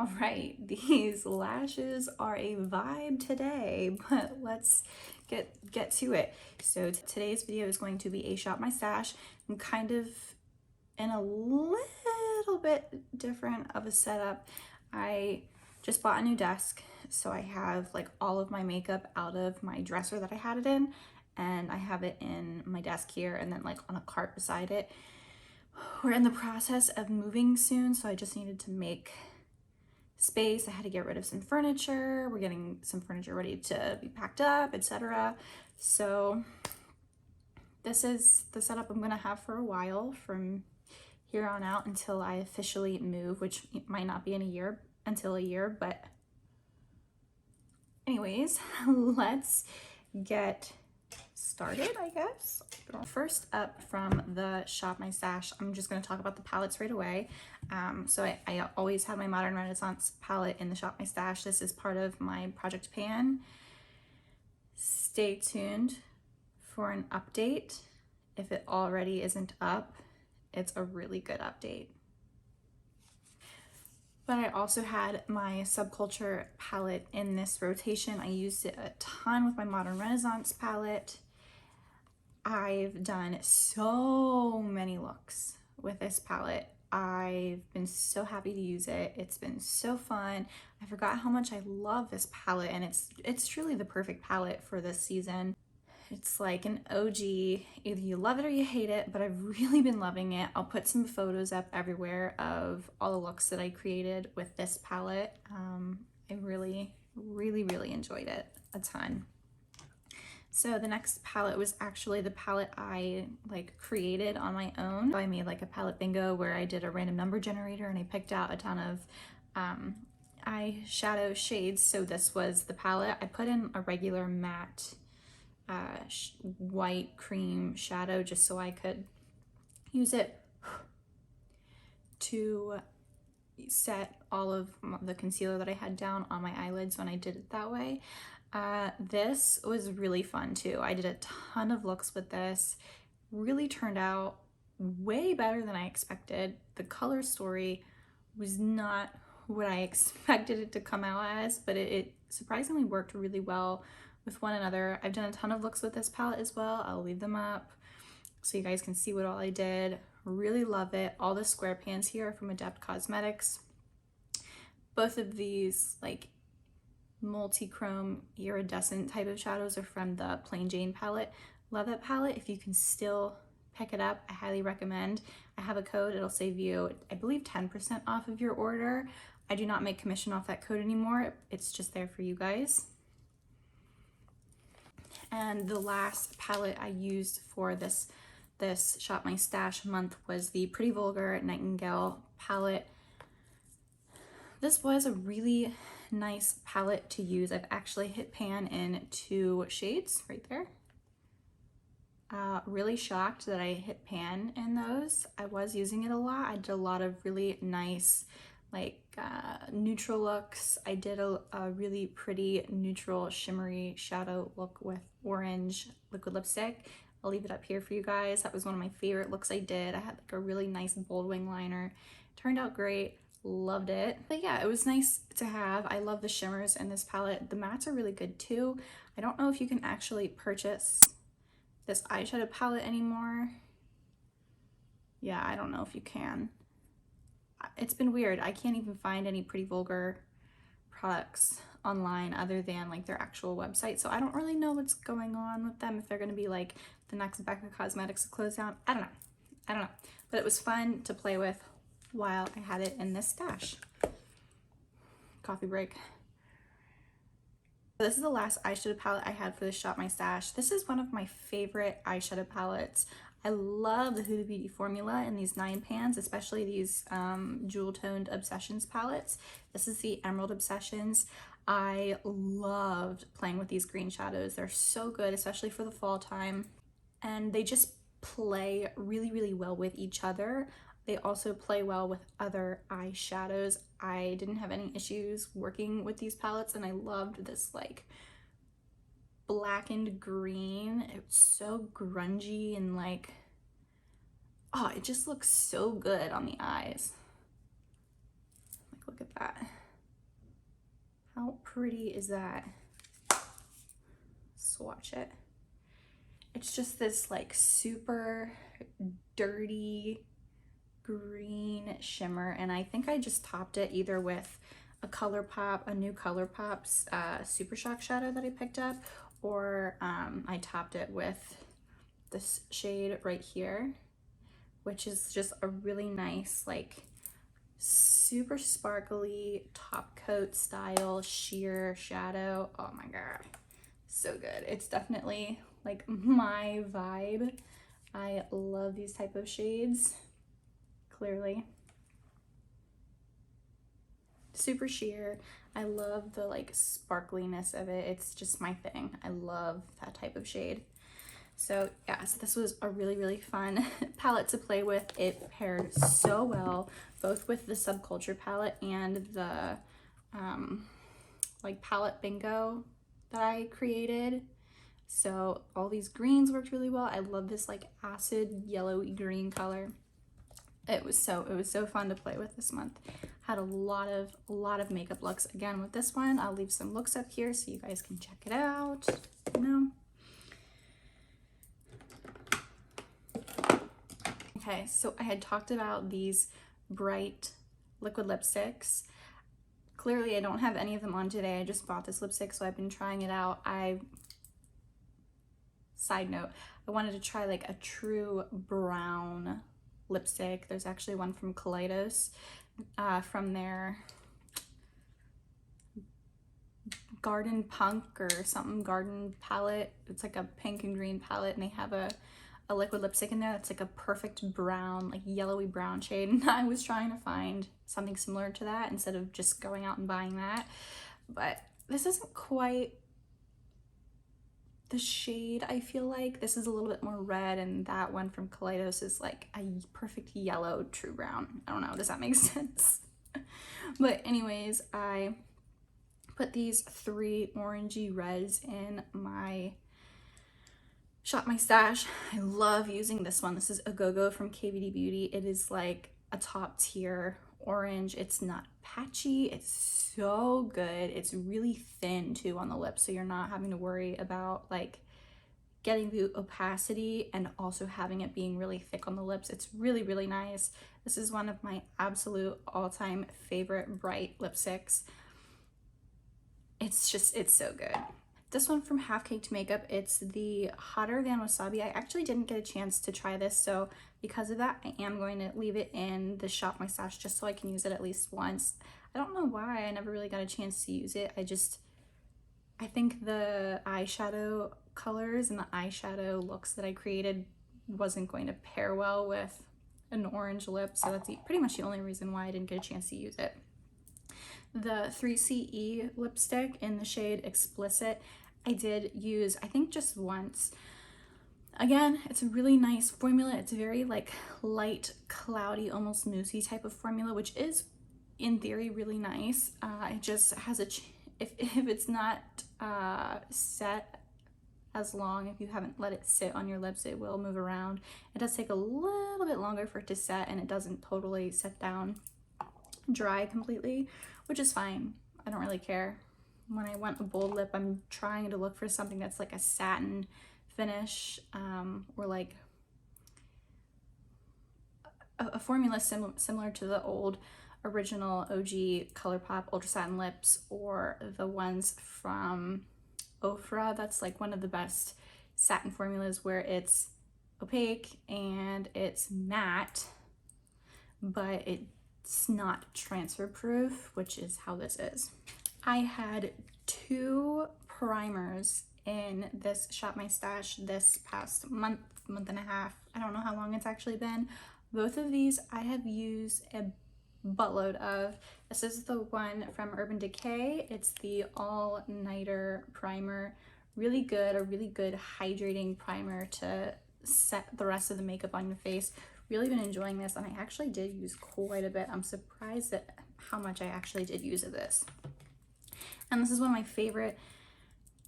All right, these lashes are a vibe today, but let's get to it. So today's video is going to be a shop my stash. I'm kind of in a little bit different of a setup. I just bought a new desk, so I have like all of my makeup out of my dresser that I had it in, and I have it in my desk here and then like on a cart beside it. We're in the process of moving soon, so I just needed to make space. I had to get rid of some furniture. We're getting some furniture ready to be packed up, etc. So this is the setup I'm gonna have for a while from here on out until I officially move, which might not be in a year, until a year, but anyways, let's get started, I guess. First up from the shop my stash, I'm just going to talk about the palettes right away. So I always have my Modern Renaissance palette in the shop my stash. This is part of my Project Pan. Stay tuned for an update. If it already isn't up, it's a really good update. But I also had my Subculture palette in this rotation. I used it a ton with my Modern Renaissance palette. I've done so many looks with this palette. I've been so happy to use it. It's been so fun. I forgot how much I love this palette, and it's truly the perfect palette for this season. It's like an OG, either you love it or you hate it, but I've really been loving it. I'll put some photos up everywhere of all the looks that I created with this palette. I really enjoyed it a ton. So the next palette was actually the palette I like created on my own. I made like a palette bingo where I did a random number generator and I picked out a ton of eyeshadow shades. So this was the palette. I put in a regular matte white cream shadow just so I could use it to set all of the concealer that I had down on my eyelids when I did it that way. This was really fun too. I did a ton of looks with this. Really turned out way better than I expected. The color story was not what I expected it to come out as, but it surprisingly worked really well with one another. I've done a ton of looks with this palette as well. I'll leave them up so you guys can see what all I did. Really love it. All the square pans here are from Adept Cosmetics. Both of these like multi-chrome iridescent type of shadows are from the Plain Jane palette. Love that palette. If you can still pick it up, I highly recommend. I have a code. It'll save you, I believe, 10% off of your order. I do not make commission off that code anymore. It's just there for you guys. And the last palette I used for this Shop My Stash month was the Pretty Vulgar Nightingale palette. This was a really nice palette to use. I've actually hit pan in 2 shades right there. Really shocked that I hit pan in those. I was using it a lot. I did a lot of really nice like neutral looks. I did a really pretty neutral shimmery shadow look with orange liquid lipstick. I'll leave it up here for you guys. That was one of my favorite looks I did. I had like a really nice bold wing liner. Turned out great. Loved it. But yeah, it was nice to have. I love the shimmers in this palette. The mattes are really good too. I don't know if you can actually purchase this eyeshadow palette anymore. Yeah, I don't know if you can. It's been weird. I can't even find any Pretty Vulgar products online other than like their actual website. So I don't really know what's going on with them, if they're going to be like the next Becca Cosmetics to close down. I don't know. But it was fun to play with while I had it in this stash. Coffee break. This is the last eyeshadow palette I had for the Shop My Stash. This is one of my favorite eyeshadow palettes. I love the Huda Beauty formula in these 9 pans, especially these jewel toned Obsessions palettes. This is the Emerald Obsessions. I loved playing with these green shadows. They're so good, especially for the fall time. And they just play really well with each other. They also play well with other eyeshadows. I didn't have any issues working with these palettes, and I loved this like blackened green. It's so grungy and like, oh, it just looks so good on the eyes. Like, look at that. pretty is that? Swatch it. It's just this like super dirty green shimmer, and I think I just topped it either with a new ColourPop's Super Shock shadow that I picked up, or I topped it with this shade right here, which is just a really nice, like, super sparkly top coat style sheer shadow. Oh my god, so good. It's definitely like my vibe. I love these type of shades. Clearly super sheer. I love the like sparkliness of it. It's just my thing. I love that type of shade. So yes, this was a really fun palette to play with. It paired so well both with the Subculture palette and the like palette bingo that I created. So all these greens worked really well. I love this like acid yellowy green color. It was so fun to play with this month. Had a lot of makeup looks. Again, with this one, I'll leave some looks up here so you guys can check it out. Okay, so I had talked about these bright liquid lipsticks. Clearly, I don't have any of them on today. I just bought this lipstick, so I've been trying it out. Side note, I wanted to try like a true brown lipstick. There's actually one from Kaleidos, from their Garden Punk or something garden palette. It's like a pink and green palette, and they have a liquid lipstick in there that's like a perfect brown, like yellowy brown shade, and I was trying to find something similar to that instead of just going out and buying that. But this isn't quite the shade. I feel like this is a little bit more red, and that one from Kaleidos is like a perfect yellow true brown. I don't know, does that make sense? But anyways, I put these 3 orangey reds in my Shop My Stash. I love using this one. This is a Go-Go from KVD Beauty. It is like a top tier orange. It's not patchy. It's so good. It's really thin too on the lips, so you're not having to worry about like getting the opacity and also having it being really thick on the lips. It's really nice. This is one of my absolute all-time favorite bright lipsticks. It's so good. This one from Half Caked Makeup, it's the Hotter Than Wasabi. I actually didn't get a chance to try this, so because of that, I am going to leave it in the Shop My Stash just so I can use it at least once. I don't know why I never really got a chance to use it. I think the eyeshadow colors and the eyeshadow looks that I created wasn't going to pair well with an orange lip, so that's pretty much the only reason why I didn't get a chance to use it. The 3CE lipstick in the shade Explicit, I did use, I think, just once. Again, it's a really nice formula. It's very like light, cloudy, almost moussey type of formula, which is in theory really nice. It just has if it's not set as long, if you haven't let it sit on your lips, it will move around. It does take a little bit longer for it to set, and it doesn't totally set down dry completely, which is fine. I don't really care. When I want a bold lip, I'm trying to look for something that's like a satin finish, or like a formula similar to the old original OG ColourPop Ultra Satin Lips, or the ones from Ofra. That's like one of the best satin formulas where it's opaque and it's matte, but it's not transfer proof, which is how this is. I had 2 primers in this Shop My Stash this past month and a half. I don't know how long it's actually been. Both of these I have used a buttload of. This is the one from Urban Decay. It's the All Nighter Primer. Really good, a really good hydrating primer to set the rest of the makeup on your face. Really been enjoying this, and I actually did use quite a bit. I'm surprised at how much I actually did use of this. And this is one of my favorite,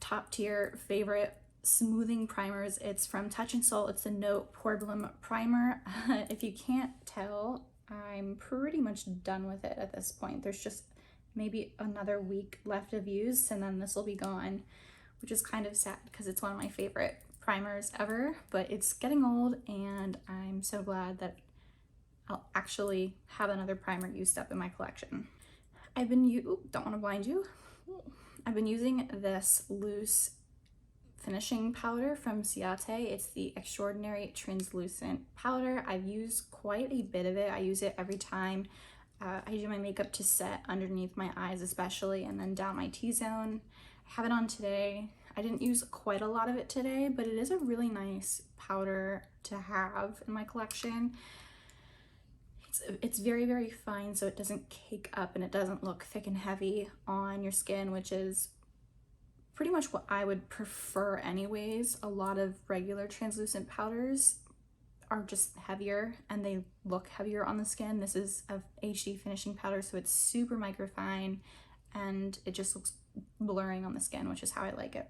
top tier favorite smoothing primers. It's from Touch in Sol. It's the No Problem Primer. If you can't tell, I'm pretty much done with it at this point. There's just maybe another week left of use, and then this will be gone, which is kind of sad because it's one of my favorite primers ever, but it's getting old and I'm so glad that I'll actually have another primer used up in my collection. Don't want to blind you. I've been using this loose finishing powder from Ciate. It's the Extraordinary Translucent Powder. I've used quite a bit of it. I use it every time I do my makeup to set underneath my eyes especially, and then down my T-zone. I have it on today. I didn't use quite a lot of it today, but it is a really nice powder to have in my collection. It's very, very fine, so it doesn't cake up and it doesn't look thick and heavy on your skin, which is pretty much what I would prefer anyways. A lot of regular translucent powders are just heavier and they look heavier on the skin. This is a HD finishing powder, so it's super microfine and it just looks blurring on the skin, which is how I like it.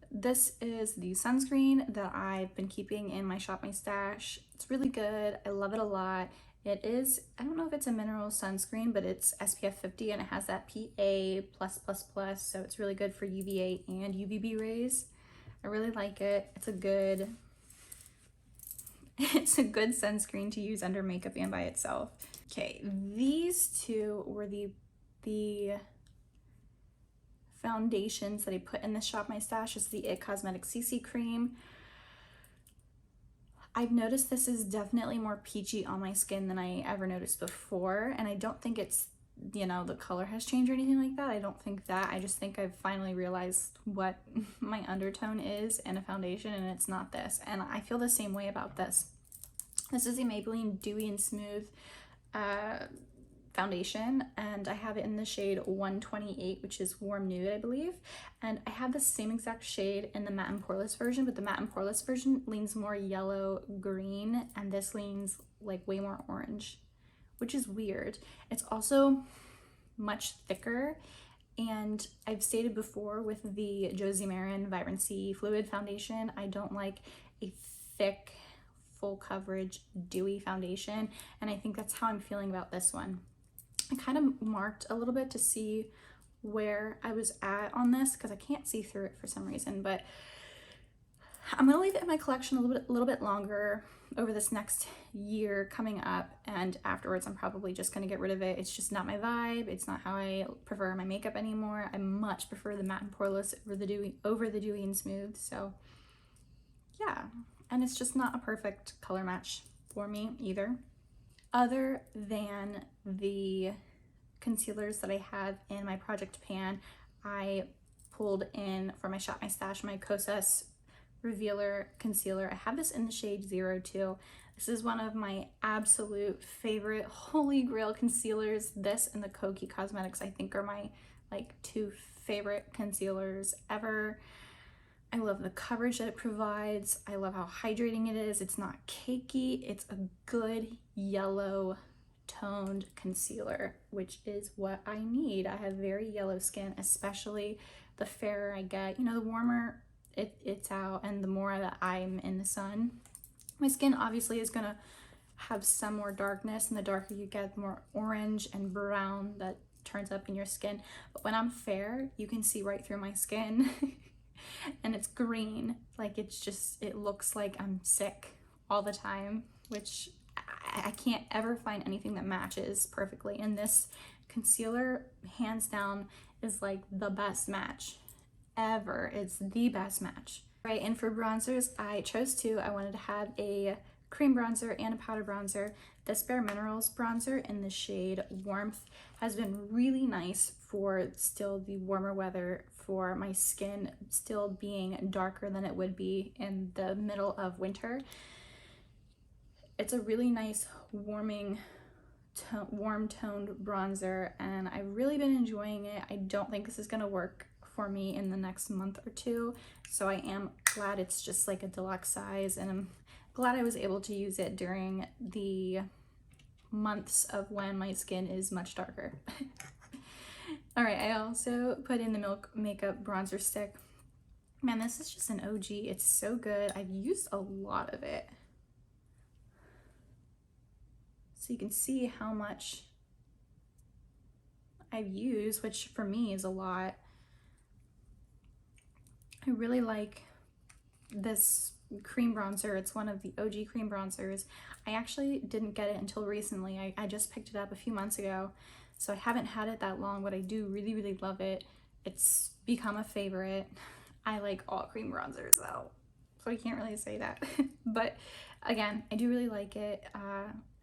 This is the sunscreen that I've been keeping in my Shop My Stash. It's really good. I love it a lot. It is, I don't know if it's a mineral sunscreen, but it's SPF 50 and it has that PA+++, so it's really good for UVA and UVB rays. I really like it. It's a good sunscreen to use under makeup and by itself. Okay, these two were the foundations that I put in the Shop My Stash. Is the It Cosmetics CC cream. I've noticed this is definitely more peachy on my skin than I ever noticed before, and I don't think it's, you know, the color has changed or anything like that. I don't think that. I just think I've finally realized what my undertone is in a foundation, and it's not this. And I feel the same way about this. This is the Maybelline Dewy and Smooth foundation, and I have it in the shade 128, which is warm nude, I believe. And I have the same exact shade in the matte and poreless version, but the matte and poreless version leans more yellow green, and this leans like way more orange, which is weird. It's also much thicker, and I've stated before with the Josie Maran Vibrancy Fluid Foundation, I don't like a thick, full coverage dewy foundation, and I think that's how I'm feeling about this one. I kind of marked a little bit to see where I was at on this because I can't see through it for some reason, but I'm gonna leave it in my collection a little bit longer over this next year coming up, and afterwards I'm probably just gonna get rid of it. It's just not my vibe. It's not how I prefer my makeup anymore. I much prefer the matte and poreless over the dewy and smooth. So yeah, and it's just not a perfect color match for me either. Other than the concealers that I have in my project pan, I pulled in for my Shop My Stash my Kosas Revealer Concealer. I have this in the shade 02. This is one of my absolute favorite holy grail concealers. This and the Kokie Cosmetics I think are my like two favorite concealers ever. I love the coverage that it provides. I love how hydrating it is. It's not cakey. It's a good yellow toned concealer, which is what I need. I have very yellow skin, especially the fairer I get. You know, the warmer it's out and the more that I'm in the sun, my skin obviously is gonna have some more darkness, and the darker you get, the more orange and brown that turns up in your skin. But when I'm fair, you can see right through my skin. And it's green, like it looks like I'm sick all the time, which I can't ever find anything that matches perfectly, and this concealer hands down is like the best match ever. It's the best match. Right, and for bronzers, I chose two. I wanted to have a cream bronzer and a powder bronzer. This Bare Minerals bronzer in the shade Warmth has been really nice for still the warmer weather, for my skin still being darker than it would be in the middle of winter. It's a really nice warm toned bronzer, and I've really been enjoying it. I don't think this is gonna work for me in the next month or two, so I am glad it's just like a deluxe size, and I'm glad I was able to use it during the months of when my skin is much darker. All right, I also put in the Milk Makeup bronzer stick. Man, this is just an OG. It's so good. I've used a lot of it. So you can see how much I've used, which for me is a lot. I really like this cream bronzer. It's one of the OG cream bronzers. I actually didn't get it until recently. I just picked it up a few months ago, so I haven't had it that long, but I do really, really love it. It's become a favorite. I like all cream bronzers though, so I can't really say that. But again, I do really like it.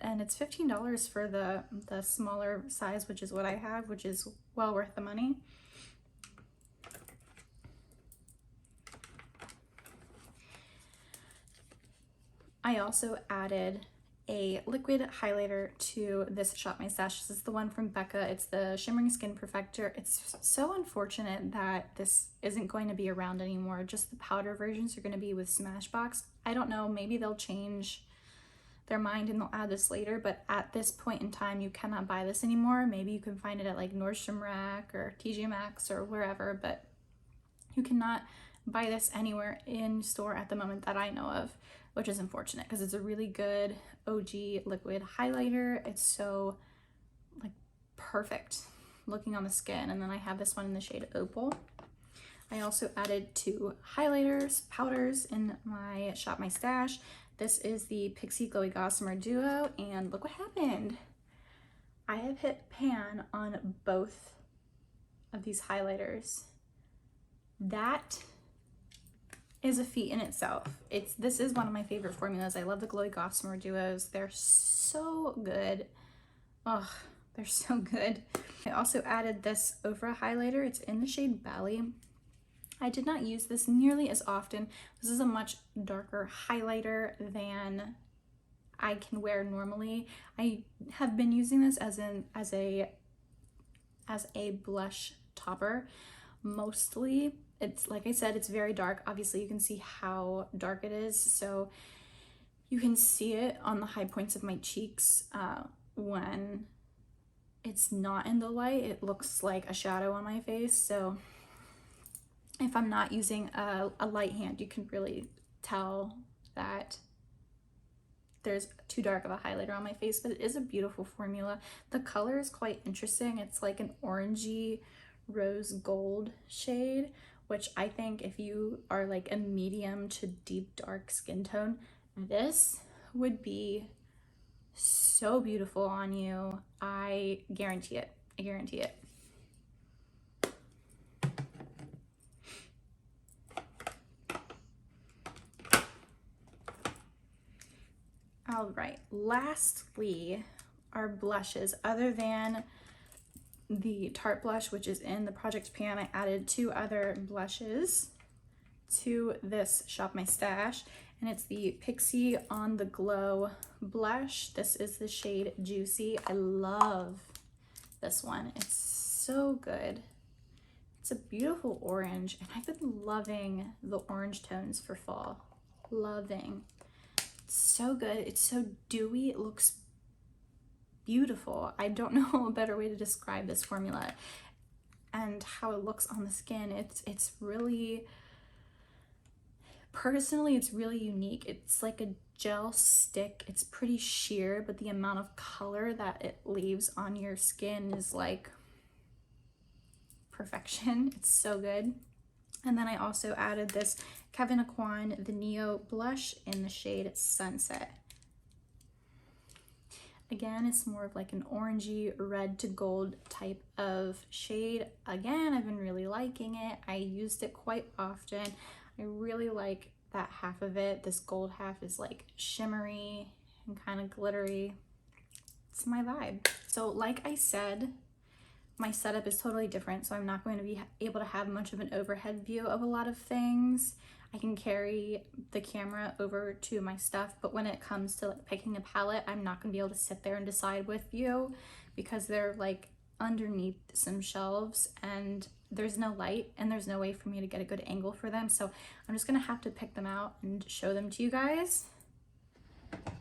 And it's $15 for the smaller size, which is what I have, which is well worth the money. I also added a liquid highlighter to this Shop My Stash. This is the one from Becca. It's the Shimmering Skin Perfector. It's so unfortunate that this isn't going to be around anymore. Just the powder versions are going to be with Smashbox. I don't know, maybe they'll change their mind and they'll add this later, but at this point in time you cannot buy this anymore. Maybe you can find it at like Nordstrom Rack or TJ Maxx or wherever, but you cannot buy this anywhere in store at the moment that I know of, which is unfortunate because it's a really good OG liquid highlighter. It's so like perfect looking on the skin. And then I have this one in the shade Opal. I also added 2 highlighters, powders in my Shop My Stash. This is the Pixie Glowy Gossamer Duo, and look what happened. I have hit pan on both of these highlighters. That is a feat in itself. This is one of my favorite formulas. I love the Glowy Gossamer Duos. They're so good. Oh, they're so good. I also added this over highlighter. It's in the shade Emmbailie. I did not use this nearly as often. This is a much darker highlighter than I can wear normally. I have been using this as a blush topper mostly. It's like I said, it's very dark. Obviously you can see how dark it is, so you can see it on the high points of my cheeks. When it's not in the light, it looks like a shadow on my face. So if I'm not using a light hand, you can really tell that there's too dark of a highlighter on my face, but it is a beautiful formula. The color is quite interesting. It's like an orangey rose gold shade, which I think if you are like a medium to deep dark skin tone, this would be so beautiful on you. I guarantee it. I guarantee it. All right, lastly, our blushes. Other than the Tarte blush, which is in the Project Pan, I added 2 other blushes to this Shop My Stash, and it's the Pixie On The Glow blush. This is the shade Juicy. I love this one. It's so good. It's a beautiful orange, and I've been loving the orange tones for fall. Loving. It's so good. It's so dewy. It looks beautiful. I don't know a better way to describe this formula and how it looks on the skin. It's really, personally, it's really unique. It's like a gel stick. It's pretty sheer, but the amount of color that it leaves on your skin is like perfection. It's so good. And then I also added this Kevyn Aucoin, the Neo blush in the shade Sunset. Again, it's more of like an orangey red to gold type of shade. Again, I've been really liking it. I used it quite often. I really like that half of it. This gold half is like shimmery and kind of glittery. It's my vibe. So like I said, my setup is totally different, so I'm not going to be able to have much of an overhead view of a lot of things. I can carry the camera over to my stuff, but when it comes to like picking a palette, I'm not going to be able to sit there and decide with you because they're like underneath some shelves and there's no light and there's no way for me to get a good angle for them. So I'm just going to have to pick them out and show them to you guys.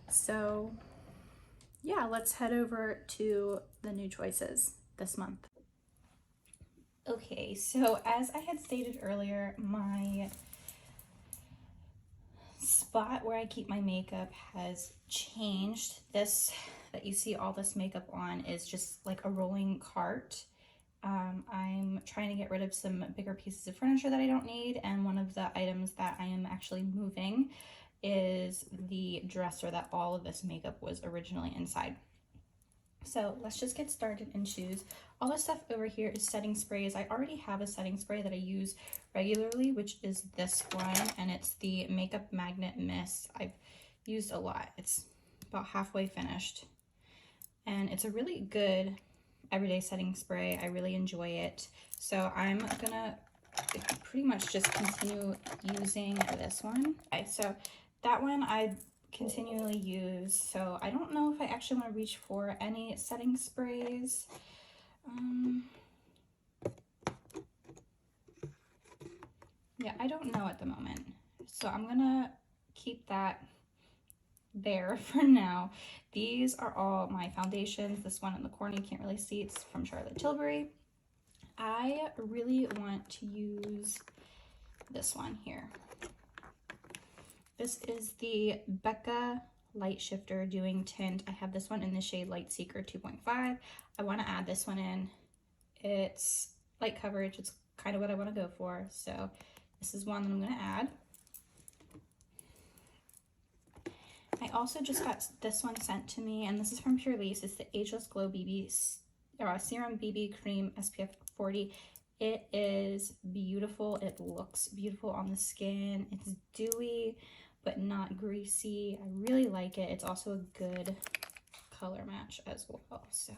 So yeah, let's head over to the new choices this month. Okay, so as I had stated earlier, my spot where I keep my makeup has changed. This that you see all this makeup on is just like a rolling cart, I'm trying to get rid of some bigger pieces of furniture that I don't need, and one of the items that I am actually moving is the dresser that all of this makeup was originally inside. So let's just get started and choose. All this stuff over here is setting sprays. I already have a setting spray that I use regularly, which is this one, and it's the Makeup Magnet Mist. I've used a lot. It's about halfway finished, and it's a really good everyday setting spray. I really enjoy it. So I'm gonna pretty much just continue using this one. Okay, so that one I continually use, so I don't know if I actually want to reach for any setting sprays. Yeah, I don't know at the moment, so I'm gonna keep that there for now. These are all my foundations. This one in the corner you can't really see, it's from Charlotte Tilbury. I really want to use this one here. This is the Becca Light Shifter Doing Tint. I have this one in the shade Light Seeker 2.5. I want to add this one in. It's light coverage. It's kind of what I want to go for. So this is one that I'm going to add. I also just got this one sent to me, and this is from Purlisse. It's the Ageless Glow Serum BB Cream SPF 40. It is beautiful. It looks beautiful on the skin. It's dewy but not greasy. I really like it. It's also a good color match as well. So,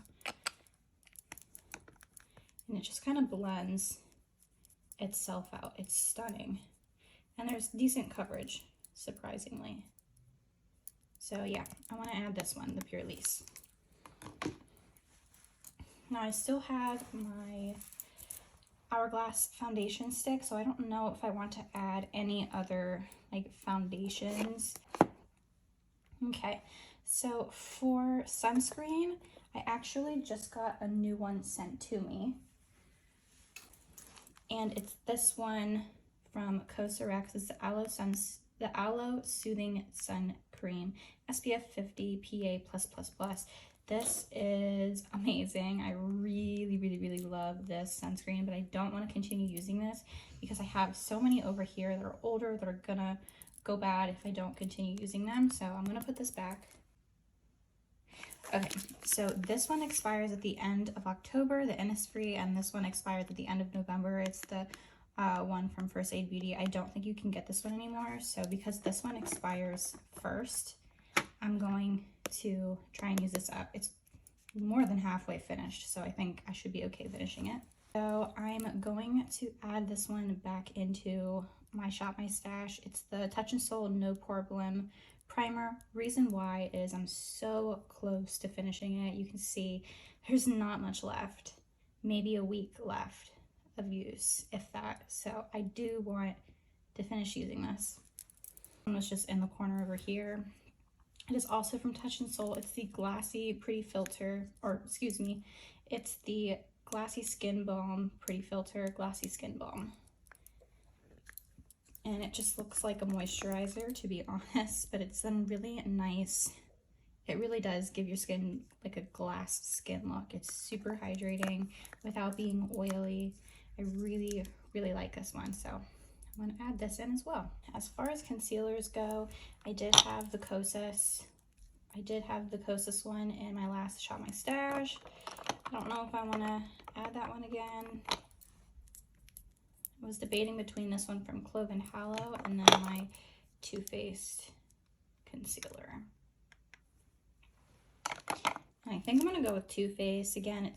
and it just kind of blends itself out. It's stunning, and there's decent coverage, surprisingly. So yeah, I want to add this one, the Purlisse. Now I still have my Hourglass foundation stick, so I don't know if I want to add any other like foundations. Okay, so for sunscreen, I actually just got a new one sent to me, and it's this one from Cosrx. It's the Aloe Soothing Sun Cream SPF 50 PA+++. This is amazing. I really love this sunscreen, but I don't want to continue using this because I have so many over here that are older that are gonna go bad if I don't continue using them. So I'm gonna put this back. Okay, so this one expires at the end of October, the Innisfree, and this one expires at the end of November. It's the one from First Aid Beauty. I don't think you can get this one anymore, so because this one expires first, I'm going to try and use this up. It's more than halfway finished, so I think I should be okay finishing it. So I'm going to add this one back into my Shop My Stash. It's the Touch in Sol No Pore Blim Primer. Reason why is I'm so close to finishing it. You can see there's not much left, maybe a week left of use, if that. So I do want to finish using this. One was just in the corner over here. It is also from Touch in Sol. It's the Glassy Pretty Filter, or excuse me, it's the Glassy Skin Balm Pretty Filter Glassy Skin Balm. And it just looks like a moisturizer, to be honest, but it's done really nice. It really does give your skin like a glass skin look. It's super hydrating without being oily. I really like this one, so I'm going to add this in as well. As far as concealers go, I did have the Kosas. I did have the Kosas one in my last Shop My Stash. I don't know if I want to add that one again. I was debating between this one from Clove and Hallow and then my Too Faced concealer. And I think I'm going to go with Too Faced. Again,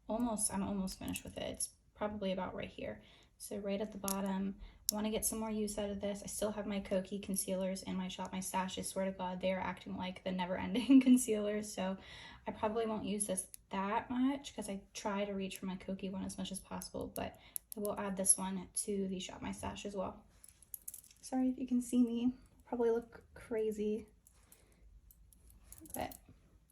I'm almost finished with it. It's probably about right here. So right at the bottom, I want to get some more use out of this. I still have my Kokie concealers in my Shop My Stash. I swear to God, they are acting like the never-ending concealers. So I probably won't use this that much because I try to reach for my Kokie one as much as possible. But I will add this one to the Shop My Stash as well. Sorry if you can see me. Probably look crazy. But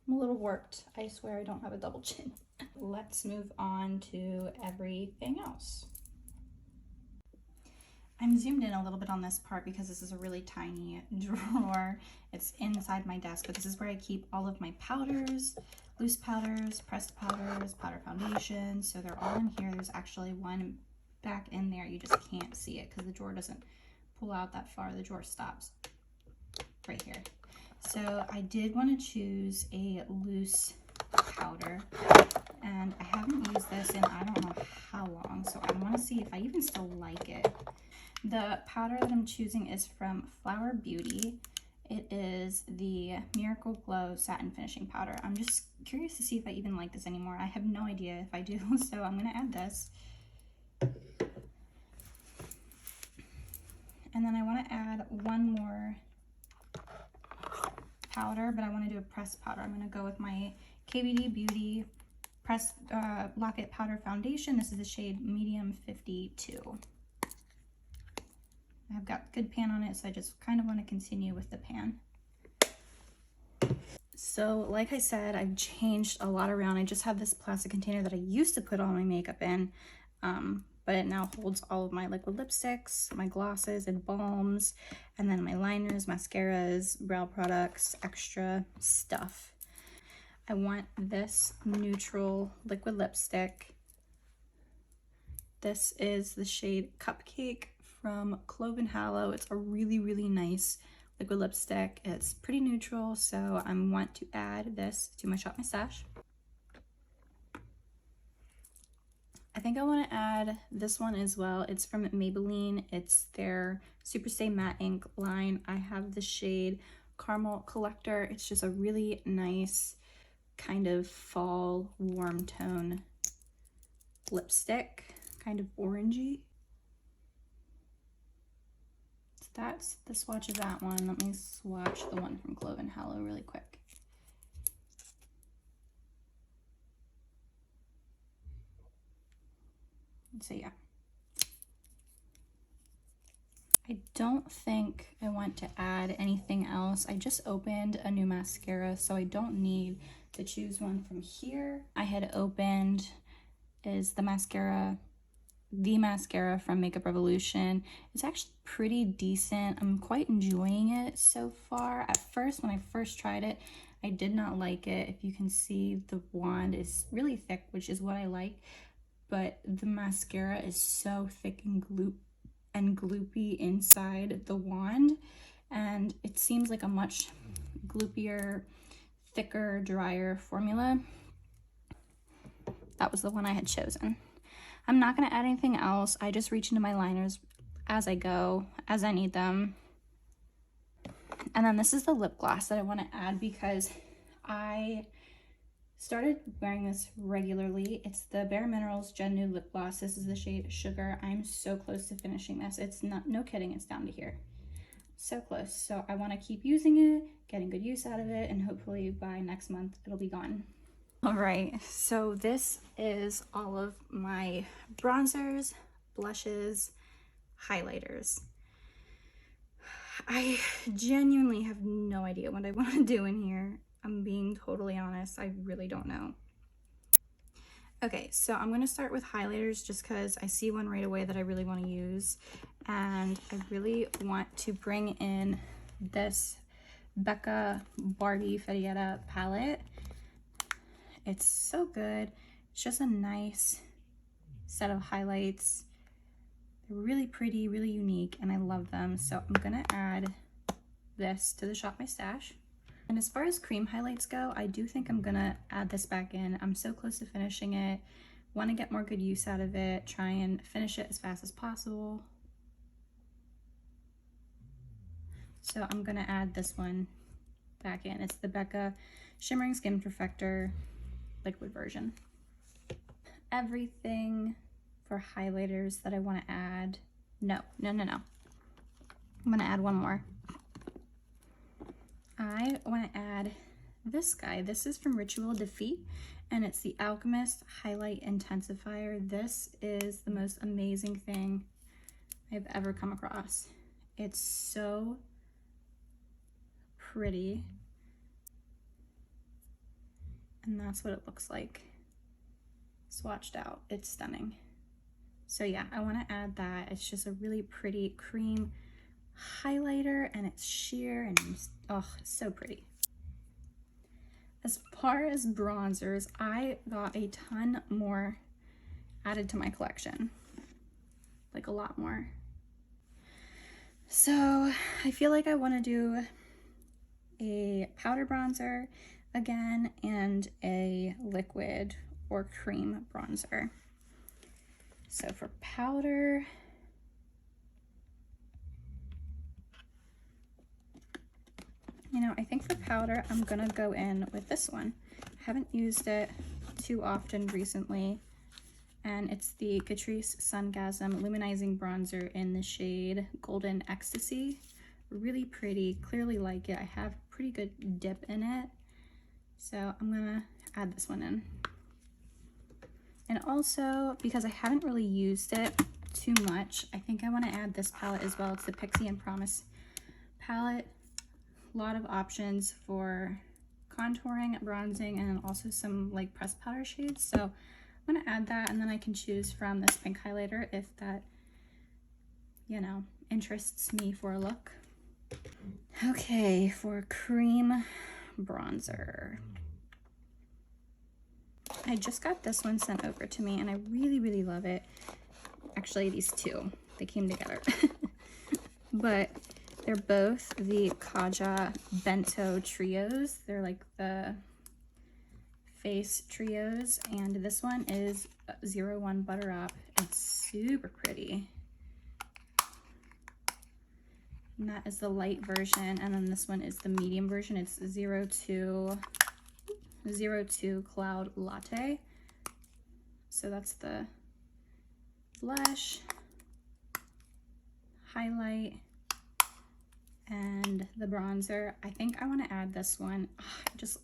I'm a little warped. I swear I don't have a double chin. Let's move on to everything else. I'm zoomed in a little bit on this part because this is a really tiny drawer. It's inside my desk, but this is where I keep all of my powders, loose powders, pressed powders, powder foundation. So they're all in here. There's actually one back in there. You just can't see it because the drawer doesn't pull out that far. The drawer stops right here. So I did want to choose a loose powder, and I haven't used this in I don't know how long, so I want to see if I even still like it. The powder that I'm choosing is from Flower Beauty. It is the Miracle Glow Satin Finishing Powder. I'm just curious to see if I even like this anymore. I have no idea if I do, so I'm going to add this. And then I want to add one more powder, but I want to do a pressed powder. I'm going to go with my KVD Beauty Pressed Locket Powder Foundation. This is the shade Medium 52. I've got good pan on it, so I just kind of want to continue with the pan. So like I said, I've changed a lot around. I just have this plastic container that I used to put all my makeup in, but it now holds all of my liquid lipsticks, my glosses and balms, and then my liners, mascaras, brow products, extra stuff. I want this neutral liquid lipstick. This is the shade Cupcake from Clove and Hallow. It's a really, really nice liquid lipstick. It's pretty neutral, so I want to add this to my Shop My Stash. I think I want to add this one as well. It's from Maybelline. It's their Superstay Matte Ink line. I have the shade Caramel Collector. It's just a really nice kind of fall warm tone lipstick, kind of orangey. So that's the swatch of that one. Let me swatch the one from Clove and Hallow really quick. So yeah, I don't think I want to add anything else. I just opened a new mascara, so I don't need to choose one from here. I had opened is the mascara from Makeup Revolution. It's actually pretty decent. I'm quite enjoying it so far. At first, when I first tried it, I did not like it. If you can see, the wand is really thick, which is what I like, but the mascara is so thick and gloopy inside the wand, and it seems like a much gloopier, thicker, drier formula. That was the one I had chosen. I'm not going to add anything else. I just reach into my liners as I go, as I need them. And then this is the lip gloss that I want to add because I started wearing this regularly. It's the Bare Minerals Gen Nude Lip Gloss. This is the shade Sugar. I'm so close to finishing this. It's not, no kidding, it's down to here. So close. So I want to keep using it, getting good use out of it, and hopefully by next month it'll be gone. All right, so this is all of my bronzers, blushes, highlighters. I genuinely have no idea what I want to do in here. I'm being totally honest, I really don't know. Okay, so I'm going to start with highlighters just because I see one right away that I really want to use. And I really want to bring in this Becca Barbie Fedietta palette. It's so good. It's just a nice set of highlights. They're really pretty, really unique, and I love them. So I'm gonna add this to the Shop My Stash. And as far as cream highlights go, I do think I'm gonna add this back in. I'm so close to finishing it. Want to get more good use out of it. Try and finish it as fast as possible. So I'm gonna add this one back in. It's the Becca Shimmering Skin Perfector liquid version. Everything for highlighters that I want to add. No. I'm gonna add one more. I want to add this guy. This is from Ritual Defeat, and it's the Alchemist Highlight Intensifier. This is the most amazing thing I've ever come across. It's so pretty, and that's what it looks like swatched out. It's stunning. So yeah, I want to add that. It's just a really pretty cream highlighter, and it's sheer, and it's, oh, it's so pretty. As far as bronzers, I got a ton more added to my collection, like a lot more. So I feel like I want to do a powder bronzer again and a liquid or cream bronzer. So for powder, you know, I think for powder, I'm gonna go in with this one. I haven't used it too often recently, and it's the Catrice Sungasm Luminizing Bronzer in the shade Golden Ecstasy. Really pretty, clearly like it. I have pretty good dip in it, so I'm gonna add this one in. And also, because I haven't really used it too much, I think I want to add this palette as well. It's the Pixie and Promise palette. A lot of options for contouring, bronzing, and also some like pressed powder shades. So I'm going to add that, and then I can choose from this pink highlighter if that, you know, interests me for a look. Okay, for cream bronzer. I just got this one sent over to me, and I really, really love it. Actually, these two, they came together. But they're both the Kaja Bento Trios. They're like the face trios, and this one is 01 Butter Up. It's super pretty. And that is the light version, and then this one is the medium version. It's 02 Cloud Latte. So that's the blush, highlight, and the bronzer. I think I want to add this one.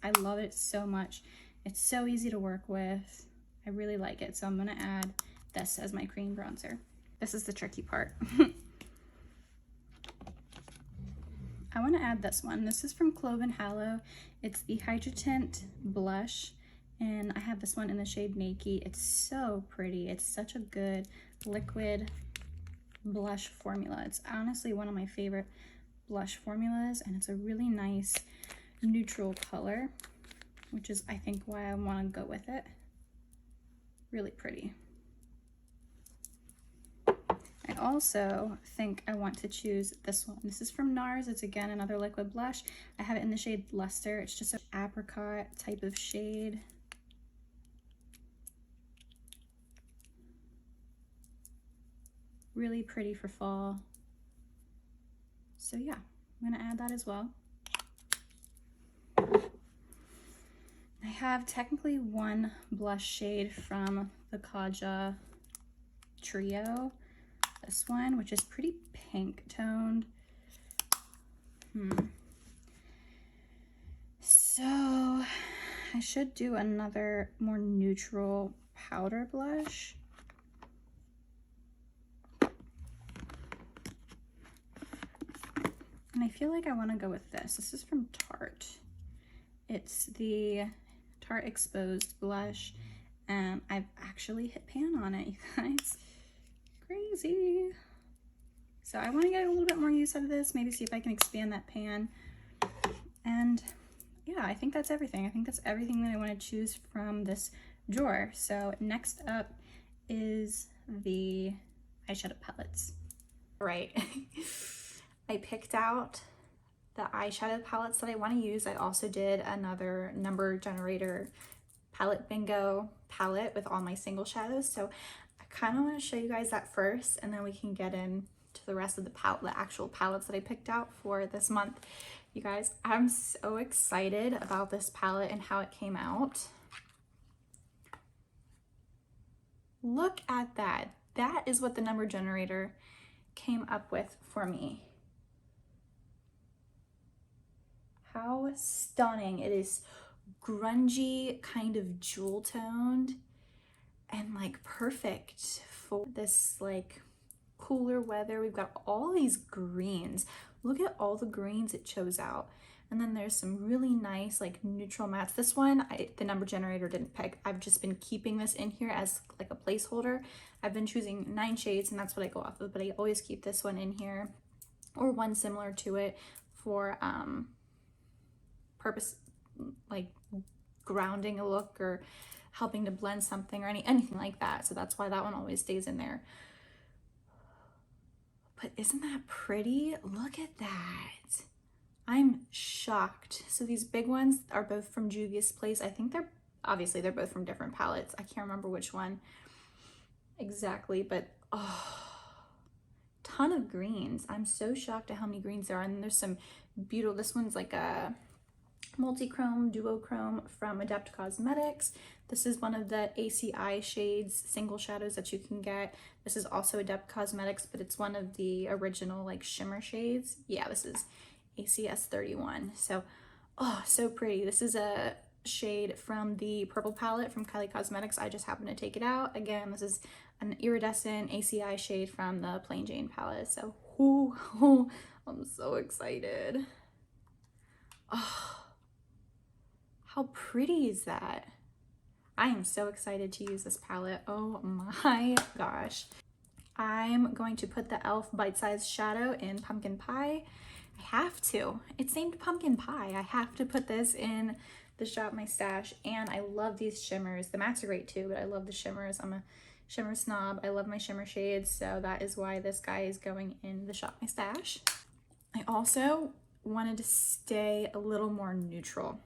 I love it so much. It's so easy to work with. I really like it. So I'm going to add this as my cream bronzer. This is the tricky part. I want to add this one. This is from Cloven Hallow. It's the Hydrotint Blush, and I have this one in the shade Naked. It's so pretty. It's such a good liquid blush formula. It's honestly one of my favorite blush formulas, and it's a really nice neutral color, which is I think why I want to go with it. Really pretty. I also think I want to choose this one. This is from NARS. It's again another liquid blush. I have it in the shade Luster. It's just an apricot type of shade. Really pretty for fall. So yeah, I'm gonna add that as well. I have technically one blush shade from the Kaja Trio. This one, which is pretty pink toned. So I should do another more neutral powder blush. And I feel like I want to go with this. This is from Tarte. It's the Tarte Exposed blush, and I've actually hit pan on it, you guys. Crazy. So I want to get a little bit more use out of this, maybe see if I can expand that pan. And yeah, I think that's everything. I think that's everything that I want to choose from this drawer. So next up is the eyeshadow palettes. All right. I picked out the eyeshadow palettes that I want to use. I also did another number generator palette bingo palette with all my single shadows. So I kind of want to show you guys that first, and then we can get into the rest of the actual palettes that I picked out for this month. You guys, I'm so excited about this palette and how it came out. Look at that. That is what the number generator came up with for me. How stunning. It is grungy, kind of jewel toned, and like perfect for this like cooler weather. We've got all these greens. Look at all the greens it chose out. And then there's some really nice like neutral mattes. This one, the number generator didn't pick. I've just been keeping this in here as like a placeholder. I've been choosing 9 shades and that's what I go off of, but I always keep this one in here or one similar to it for purpose, like grounding a look or helping to blend something or anything like that. So that's why that one always stays in there. But isn't that pretty? Look at that. I'm shocked. So these big ones are both from Juvia's Place. I think they're both from different palettes. I can't remember which one exactly, but oh, ton of greens. I'm so shocked at how many greens there are. And there's some beautiful, this one's like a multi-chrome, duochrome from Adept Cosmetics. This is one of the ACI shades, single shadows that you can get. This is also Adept Cosmetics, but it's one of the original like shimmer shades. Yeah, this is ACS 31. So, oh, so pretty. This is a shade from the purple palette from Kylie Cosmetics. I just happened to take it out. Again, this is an iridescent ACI shade from the Plain Jane palette. So, ooh, I'm so excited. Oh, how pretty is that? I am so excited to use this palette. Oh my gosh. I'm going to put the e.l.f. Bite Size Shadow in Pumpkin Pie. I have to. It's named Pumpkin Pie. I have to put this in the Shop My Stash. And I love these shimmers. The mattes are great too, but I love the shimmers. I'm a shimmer snob. I love my shimmer shades. So that is why this guy is going in the Shop My Stash. I also wanted to stay a little more neutral.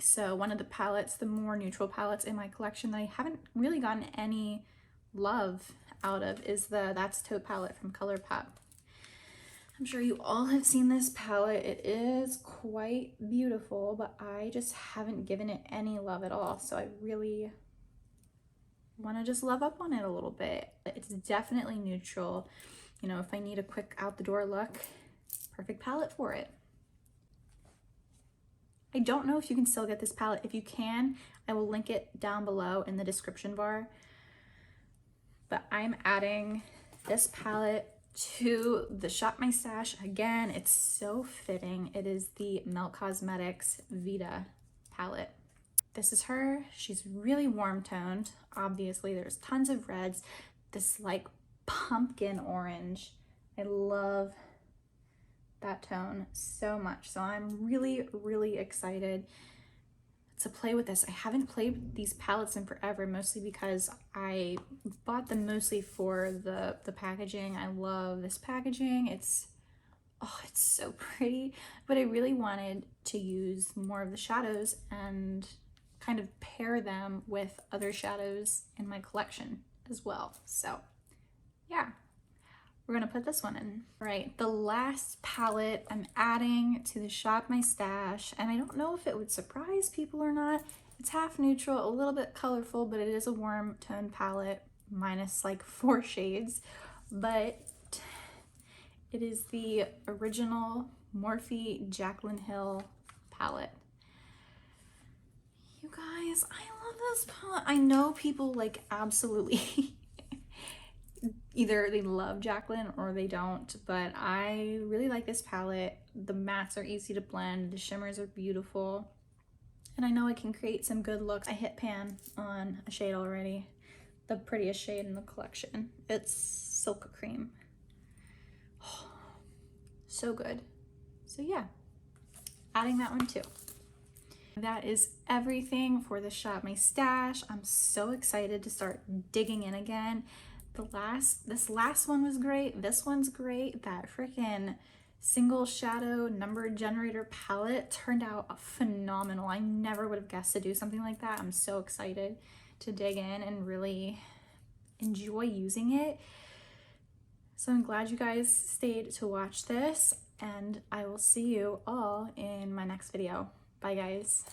So one of the palettes, the more neutral palettes in my collection that I haven't really gotten any love out of is the That's Taupe palette from ColourPop. I'm sure you all have seen this palette. It is quite beautiful, but I just haven't given it any love at all. So I really want to just love up on it a little bit. It's definitely neutral. You know, if I need a quick out the door look, perfect palette for it. I don't know if you can still get this palette. If you can, I will link it down below in the description bar. But I'm adding this palette to the Shop My Stash. Again, it's so fitting. It is the Melt Cosmetics Vida palette. This is her. She's really warm toned. Obviously, there's tons of reds. This like pumpkin orange. I love that tone so much. So I'm really excited to play with this. I haven't played with these palettes in forever, mostly because I bought them mostly for the packaging. I love this packaging. It's so pretty, but I really wanted to use more of the shadows and kind of pair them with other shadows in my collection as well. So yeah, we're gonna put this one in. All right, the last palette I'm adding to the Shop My Stash, and I don't know if it would surprise people or not. It's half neutral, a little bit colorful, but it is a warm tone palette, minus like 4 shades. But it is the original Morphe Jaclyn Hill palette. You guys, I love this palette. I know people like absolutely either they love Jaclyn or they don't, but I really like this palette. The mattes are easy to blend, the shimmers are beautiful, and I know I can create some good looks. I hit pan on a shade already, the prettiest shade in the collection. It's Silk Cream. Oh, so good. So yeah, adding that one too. That is everything for the Shop My Stash. I'm so excited to start digging in again. This last one was great. This one's great. That freaking single shadow number generator palette turned out phenomenal. I never would have guessed to do something like that. I'm so excited to dig in and really enjoy using it. So I'm glad you guys stayed to watch this, and I will see you all in my next video. Bye guys.